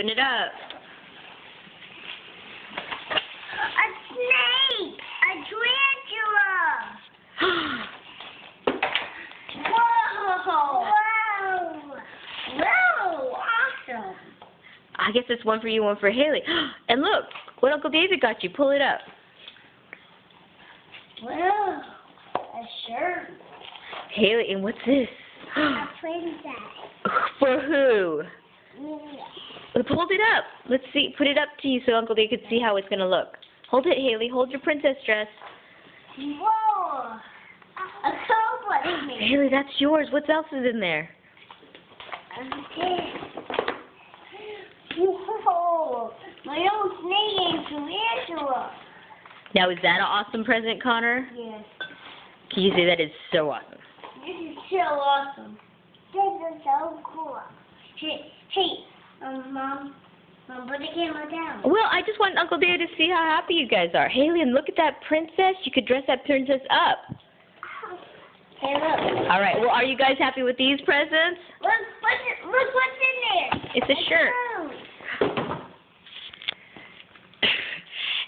Open it up. A snake! A tarantula! Whoa! Whoa! Whoa! Awesome! I guess it's one for you, one for Haley. And look, what Uncle David got you. Pull it up. Whoa! A shirt. Haley, and what's this? A princess. For who? Me. Hold it up. Let's see. Put it up to you so Uncle Dave can see how it's going to look. Hold it, Haley. Hold your princess dress. Whoa! A cobra. Haley, that's yours. What else is in there? Okay. Whoa! My own snake and tarantula. Now, is that an awesome present, Connor? Yes. Can you say that is so awesome? This is so awesome. This is so cool. Hey, Mom, put the camera down. Well, I just want Uncle Dave to see how happy you guys are. Haley, and look at that princess. You could dress that princess up. Hey, look. All right. Well, are you guys happy with these presents? Look what's in there. It's a shirt.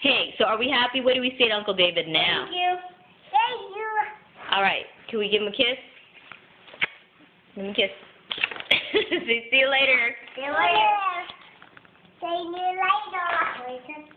Hey, so are we happy? What do we say to Uncle David now? Thank you. Thank you. All right. Can we give him a kiss? Give him a kiss. See you later. See you later. See you later.